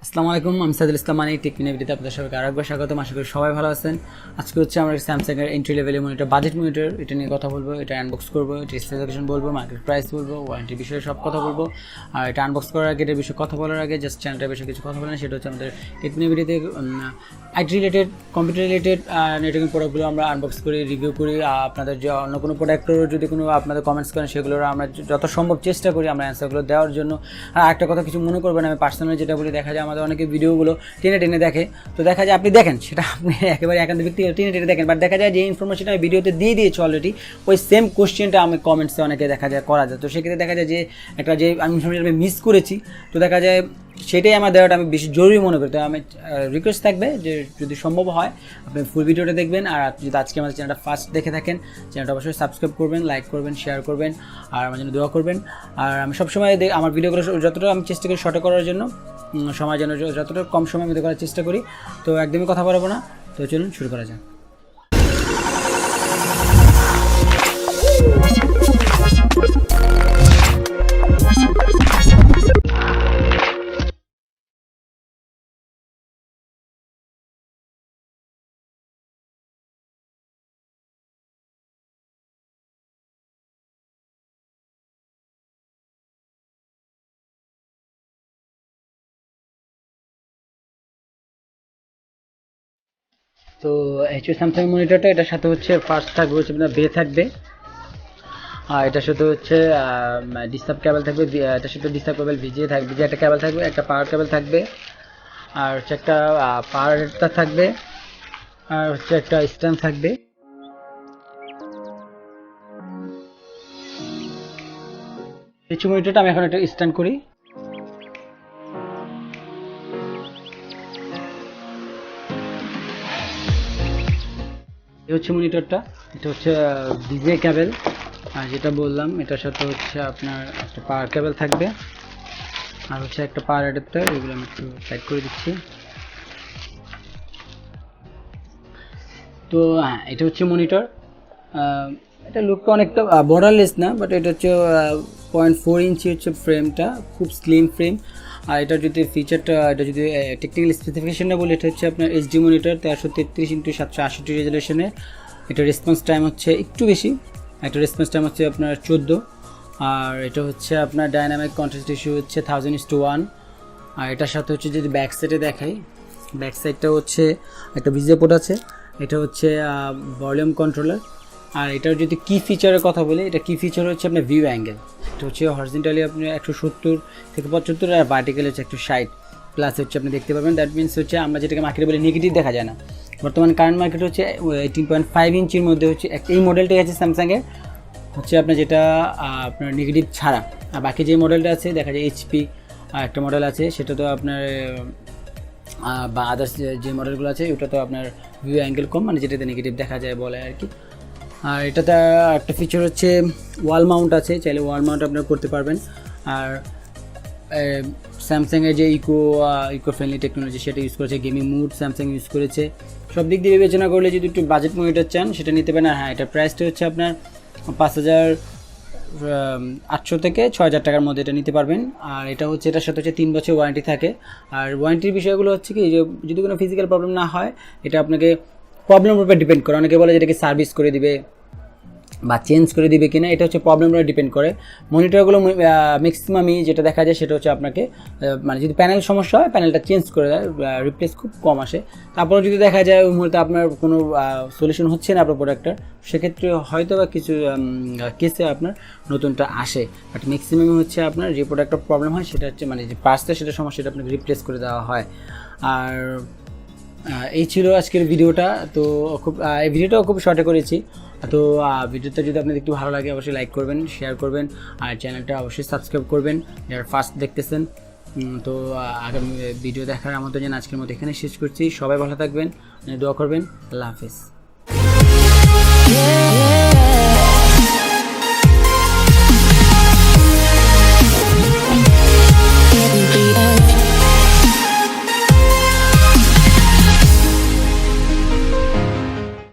আসসালামু আলাইকুম, আমি সাইদুল ইসলাম মানি টেকনিক ভিডিওতে আপনাদের সবাইকে আরেকবার স্বাগতম। আশা করি সবাই ভালো আছেন। আজকে হচ্ছে আমরা স্যামসাং এর এন্ট্রি লেভেলের মনিটর, বাজেট মনিটর, এটা নিয়ে কথা বলবো। এটা আনবক্স করবো, এটা স্পেসিফিকেশন বলবো, মার্কেট প্রাইস বলবো, ওয়ারেন্টির বিষয়ে সব কথা বলবো। আর এটা আনবক্স করার আগে, এটার বিষয়ে কথা বলার আগে জাস্ট চ্যানেলটার বিষয়ে কিছু কথা বলেন। সেটা হচ্ছে আমাদের টেকনিক ভিডিওতে IT related, computer related networking প্রোডাক্টগুলো আমরা আনবক্স করি, রিভিউ করি। আপনাদের যে অন্য কোনো প্রোডাক্টেরও যদি কোনো আপনাদের কমেন্টস করেন, সেগুলোর আমরা যত সম্ভব চেষ্টা করি আমরা অ্যান্সারগুলো দেওয়ার জন্য। আর একটা কথা কিছু মনে করবেন, আমি পার্সোনালি যেটা বলি, দেখা যায় আমাদের অনেকে ভিডিওগুলো টেনে টেনে দেখে। তো দেখা যায় আপনি দেখেন, সেটা আপনি একেবারে একান্ত ব্যক্তিগত টেনে টেনে দেখেন, বাট দেখা যায় যে ইনফরমেশনটা আমি ভিডিওতে দিয়ে দিয়েছি অলরেডি, ওই সেম কোশ্চেনটা আমি কমেন্টসে অনেকে দেখা যায় করা যায়। তো সেক্ষেত্রে দেখা যায় যে একটা যে আমি ইনফরমেশন আমি মিস করেছি, তো দেখা যায় সেটাই আমার দেওয়াটা আমি বেশি জরুরি মনে করি। তো আমি রিকোয়েস্ট থাকবে যে যদি সম্ভব হয় আপনি ফুল ভিডিওটা দেখবেন। আর আপনি যদি আজকে আমাদের চ্যানেলটা ফার্স্ট দেখে থাকেন, চ্যানেলটা অবশ্যই সাবস্ক্রাইব করবেন, লাইক করবেন, শেয়ার করবেন, আর আমার জন্য দোয়া করবেন। আর আমি সবসময় আমার ভিডিওগুলো যতটা আমি চেষ্টা করি শর্ট করার জন্য, সময় যেন যতটা কম সময়ের মধ্যে করার চেষ্টা করি। তো একদমই কথা বলবো না, তো চলুন শুরু করা যাক। তো এইচপি স্যামসাং মনিটরটা, এটার সাথে হচ্ছে ফার্স্ট থাকবে হচ্ছে আপনার বে থাকবে, আর এটার সাথে হচ্ছে ডিস্টার্ব কেবল থাকবে। এটার সাথে ডিস্টার্ব কেবল ভিজিয়ে থাকবে, ভিজিয়ে একটা কেবল থাকবে, একটা পাওয়ার কেবল থাকবে, আর হচ্ছে একটা পাওয়ার অ্যাডাপ্টার থাকবে, আর হচ্ছে একটা স্ট্যান্ড থাকবে। এইচপি মনিটরটা আমি এখন একটা স্ট্যান্ড করি। এই হচ্ছে মনিটরটা, এটা হচ্ছে ভিজিএ কেবল, আর যেটা বললাম এটার সাথে হচ্ছে আপনার একটা পাওয়ার কেবল থাকবে, আর হচ্ছে একটা পাওয়ার অ্যাডাপ্টার। এগুলো আমি একটু সাইড করে দিচ্ছি। তো হ্যাঁ, এটা হচ্ছে মনিটর। এটা লুকটা অনেকটা বর্ডারলেস না, বাট এটা হচ্ছে 0.4 ইঞ্চি হচ্ছে ফ্রেমটা, খুব স্লিম ফ্রেম। আর এটা যদি ফিচারটা, এটা যদি টেকনিক্যাল স্পেসিফিকেশনটা বলি, এটা হচ্ছে আপনার এইচডি মনিটর 1333x768 রেজলিউশনে। এটা রেসপন্স টাইম হচ্ছে একটু বেশি, একটা রেসপন্স টাইম হচ্ছে আপনার 14। আর এটা হচ্ছে আপনার ডাইনামিক কন্ট্রাস্ট রেশিও হচ্ছে 1000:1। আর এটার সাথে হচ্ছে যদি ব্যাক সাইডে দেখাই, ব্যাক সাইডটা হচ্ছে একটা ভিজিএ পোর্ট আছে, এটা হচ্ছে ভলিউম কন্ট্রোলার। আর এটার যদি কি ফিচারের কথা বলি, এটা কি ফিচার হচ্ছে আপনার ভিউ অ্যাঙ্গেল। এটা হচ্ছে হরিজন্টালি আপনি 170 থেকে 75, আর ভার্টিক্যালি হচ্ছে 160 প্লাস হচ্ছে আপনি দেখতে পাবেন। দ্যাট মিনস হচ্ছে আমরা যেটাকে মার্কেটে বলি নেগেটিভ দেখা যায় না। বর্তমান কারেন্ট মার্কেট হচ্ছে 18.5 ইঞ্চির মধ্যে হচ্ছে এই মডেলটাই আছে স্যামসাংয়ের, হচ্ছে আপনার যেটা আপনার নেগেটিভ ছাড়া। আর বাকি যে মডেলটা আছে দেখা যায় এইচপি একটা মডেল আছে, সেটা তো আপনার বা আদার্স যে মডেলগুলো আছে ওটা তো আপনার ভিউ অ্যাঙ্গেল কম, মানে যেটাতে নেগেটিভ দেখা যায় বলে আর কি। আর এটাতে একটা ফিচার হচ্ছে ওয়াল মাউন্ট আছে, চাইলে ওয়াল মাউন্ট আপনারা করতে পারবেন। আর স্যামসাংয়ের যে ইকো ফ্রেন্ডলি টেকনোলজি সেটা ইউজ করেছে, গেমিং মুড স্যামসাং ইউজ করেছে। সব দিক দিয়ে বিবেচনা করলে যদি একটু বাজেট মনিটর চান সেটা নিতে পারেন। আর হ্যাঁ, এটার প্রাইসটা হচ্ছে আপনার 5800 থেকে 6000 টাকার মধ্যে এটা নিতে পারবেন। আর এটা হচ্ছে এটার সাথে হচ্ছে 3 বছর ওয়ারেন্টি থাকে। আর ওয়ারেন্টির বিষয়গুলো হচ্ছে কি, যে যদি কোনো ফিজিক্যাল প্রবলেম না হয়, এটা আপনাকে প্রবলেমের উপর ডিপেন্ড করে। অনেকে বলে যে এটাকে সার্ভিস করে দিবে বা চেঞ্জ করে দিবে কিনা, এটা হচ্ছে প্রবলেমের উপর ডিপেন্ড করে। মনিটরগুলো ম্যাক্সিমামই যেটা দেখা যায় সেটা হচ্ছে আপনাকে মানে যদি প্যানেল সমস্যা হয়, প্যানেলটা চেঞ্জ করে দেয়, রিপ্লেস খুব কম আসে। তারপরে যদি দেখা যায় ওই মুহূর্তে আপনার কোনো সলিউশন হচ্ছে না আপনার প্রোডাক্টটার, সেক্ষেত্রে হয়তো বা কিছু কেসে আপনার নতুনটা আসে। বাট ম্যাক্সিমাম হচ্ছে আপনার যে প্রোডাক্টটা প্রবলেম হয় সেটা হচ্ছে মানে যে পার্টসটা, সেটা সমস্যা, সেটা আপনাকে রিপ্লেস করে দেওয়া হয়। আর এই ছিল আজকের ভিডিওটা। তো খুব এই ভিডিওটাও খুব শর্টে করেছি। তো ভিডিওটা যদি আপনাদের একটু ভালো লাগে অবশ্যই লাইক করবেন, শেয়ার করবেন, আর চ্যানেলটা অবশ্যই সাবস্ক্রাইব করবেন যারা ফার্স্ট দেখতেছেন। তো আগামী ভিডিও দেখার আমন্ত্রণ জানিয়ে আজকের মতো এখানে শেষ করছি। সবাই ভালো থাকবেন, দোয়া করবেন। আল্লাহ হাফেজ।